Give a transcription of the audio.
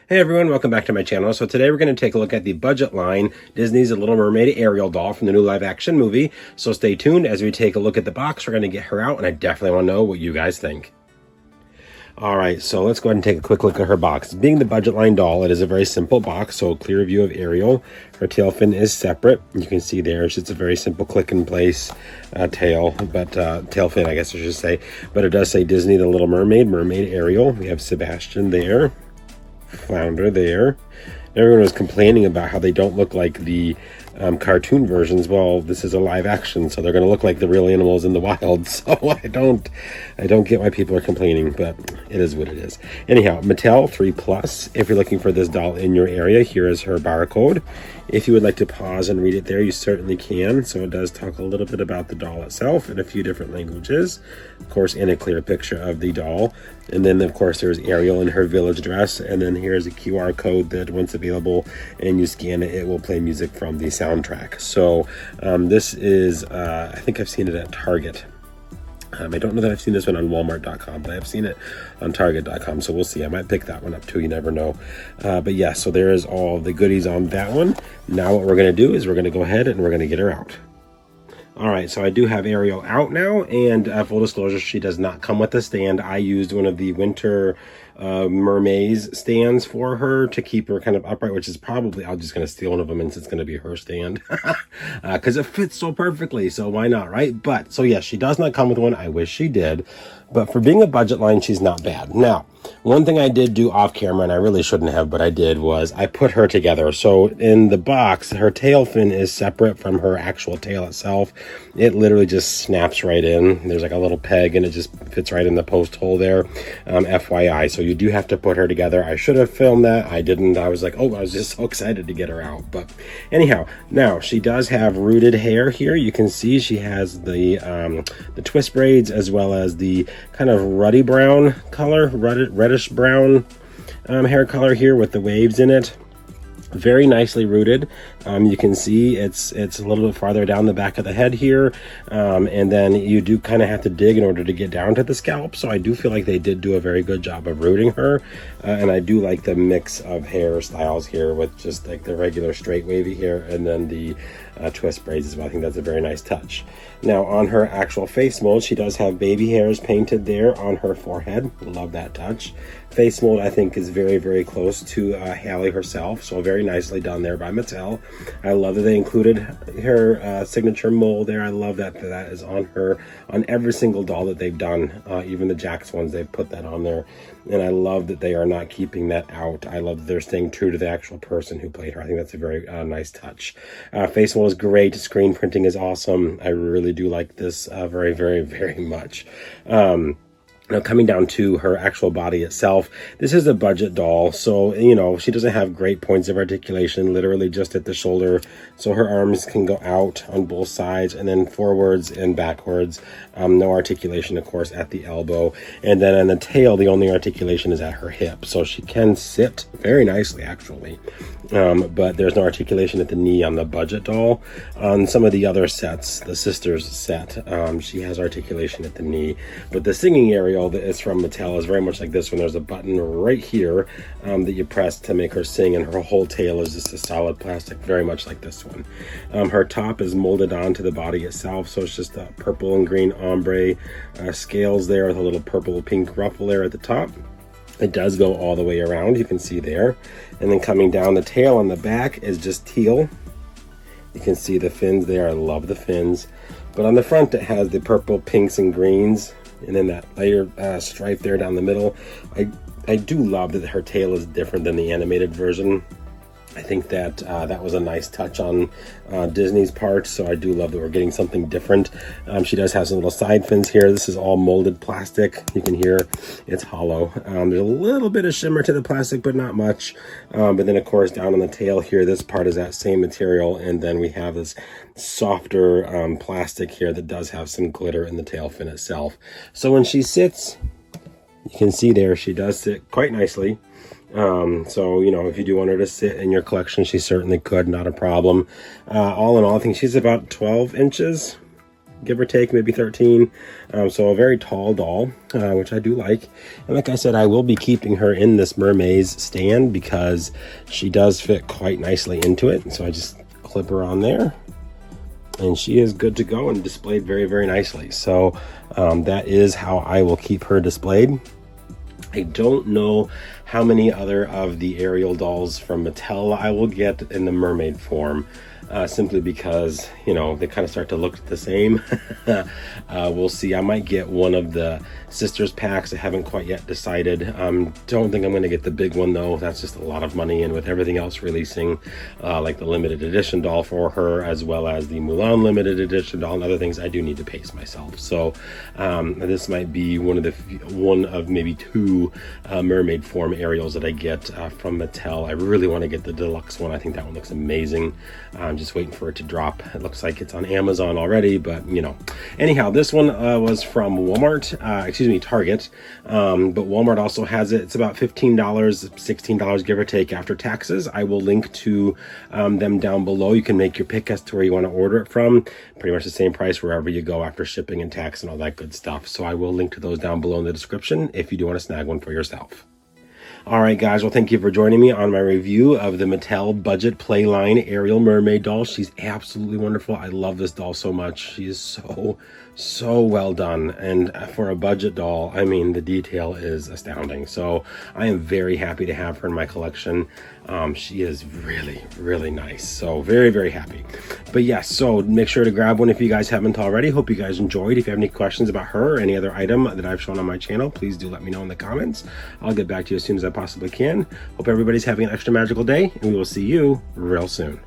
Hey everyone, welcome back to my channel. So today we're going to take a look at the budget line, Disney's Little Mermaid Ariel doll from the new live action movie. So stay tuned as we take a look at the box. We're going to get her out and I definitely want to know what you guys think. Alright, so let's go ahead and take a quick look at her box. Being the budget line doll, it is a very simple box, so a clear view of Ariel. Her tail fin is separate. You can see there, it's just a very simple click in place tail fin, I guess I should say. But it does say Disney, the Little Mermaid, Mermaid Ariel. We have Sebastian there. Flounder there. Everyone was complaining about how they don't look like the cartoon versions. Well, this is a live action, so they're going to look like the real animals in the wild. So I don't get why people are complaining, but it is what it is. Anyhow, Mattel 3+. If you're looking for this doll in your area, here is her barcode. If you would like to pause and read it there, you certainly can. So it does talk a little bit about the doll itself in a few different languages, of course, in a clear picture of the doll. And then, of course, there's Ariel in her village dress. And then here's a QR code that once available and you scan it, it will play music from the soundtrack. So this is, I think I've seen it at Target. I don't know that I've seen this one on Walmart.com, but I've seen it on Target.com, so we'll see. I might pick that one up too, you never know. But yeah, so there is all the goodies on that one. Now what we're going to do is we're going to go ahead and we're going to get her out. Alright, so I do have Ariel out now, and full disclosure, she does not come with a stand. I used one of the winter mermaids stands for her to keep her kind of upright, which is probably, I'm just going to steal one of them and it's going to be her stand because it fits so perfectly, so why not, right? But, so yes, she does not come with one. I wish she did, but for being a budget line, she's not bad. Now, one thing I did do off camera, and I really shouldn't have, but I did, was I put her together. So in the box, her tail fin is separate from her actual tail itself. It literally just snaps right in. There's like a little peg and it just fits right in the post hole there, FYI. So you do have to put her together. I should have filmed that. I didn't. I was like, oh, I was just so excited to get her out. But anyhow, now she does have rooted hair here. You can see she has the twist braids as well as the kind of ruddy brown color, reddish brown hair color here with the waves in it. Very nicely rooted. You can see it's a little bit farther down the back of the head here, and then you do kind of have to dig in order to get down to the scalp. So I do feel like they did do a very good job of rooting her, and I do like the mix of hairstyles here with just like the regular straight wavy hair and then the twist braids as well. I think that's a very nice touch. Now on her actual face mold, she does have baby hairs painted there on her forehead. Love that touch. Face mold I think is very, very close to Hallie herself, so very nicely done there by Mattel. I love that they included her signature mold there. I love that that is on her, on every single doll that they've done, even the Jax ones, they've put that on there. And I love that they are not keeping that out. I love that they're staying true to the actual person who played her. I think that's a very nice touch. Face mold is great. Screen printing is awesome. I really do like this very, very, very much. Now coming down to her actual body itself, this is a budget doll, so you know she doesn't have great points of articulation, literally just at the shoulder, so her arms can go out on both sides and then forwards and backwards. No articulation, of course, at the elbow, and then on the tail the only articulation is at her hip, so she can sit very nicely actually, but there's no articulation at the knee on the budget doll. On some of the other sets, the sisters set, she has articulation at the knee, but the singing Ariel that is from Mattel is very much like this one. There's a button right here that you press to make her sing, and her whole tail is just a solid plastic, very much like this one. Her top is molded onto the body itself, so it's just a purple and green ombre scales there with a little purple pink ruffle there at the top. It does go all the way around, you can see there. And then coming down, the tail on the back is just teal. You can see the fins there. I love the fins. But on the front, it has the purple, pinks, and greens. And then that layer stripe there down the middle. I do love that her tail is different than the animated version. I think that that was a nice touch on Disney's part, so I do love that we're getting something different. She does have some little side fins here. This is all molded plastic. You can hear it's hollow. There's a little bit of shimmer to the plastic, but not much. But then, of course, down on the tail here, this part is that same material, and then we have this softer plastic here that does have some glitter in the tail fin itself. So when she sits, you can see there, she does sit quite nicely. So, you know, if you do want her to sit in your collection, she certainly could, not a problem. All in all, I think she's about 12 inches. give or take, maybe 13. So a very tall doll, which I do like. And like I said, I will be keeping her in this mermaid's stand because she does fit quite nicely into it. So I just clip her on there, and she is good to go and displayed very, very nicely. So that is how I will keep her displayed. I don't know how many other of the Ariel dolls from Mattel I will get in the mermaid form, simply because, you know, they kind of start to look the same. We'll see. I might get one of the sisters packs. I haven't quite yet decided. Don't think I'm going to get the big one though. That's just a lot of money, and with everything else releasing, like the limited edition doll for her, as well as the Mulan limited edition doll and other things, I do need to pace myself. So this might be one of maybe two mermaid form Ariels that I get from Mattel. I really want to get the deluxe one. I think that one looks amazing. I'm just waiting for it to drop. It looks like it's on Amazon already, but you know. Anyhow, this one was from Walmart, Target, but Walmart also has it. It's about $15, $16 give or take after taxes. I will link to them down below. You can make your pick as to where you want to order it from. Pretty much the same price wherever you go after shipping and tax and all that good stuff. So I will link to those down below in the description if you do want to snag one for yourself. All right, guys. Well, thank you for joining me on my review of the Mattel Budget Playline Ariel Mermaid Doll. She's absolutely wonderful. I love this doll so much. She is so well done. And for a budget doll, I mean, the detail is astounding. So I am very happy to have her in my collection. She is really, really nice. So very, very happy. But yes, so make sure to grab one if you guys haven't already. Hope you guys enjoyed. If you have any questions about her or any other item that I've shown on my channel, please do let me know in the comments. I'll get back to you as soon as I possibly can. Hope everybody's having an extra magical day, and we will see you real soon.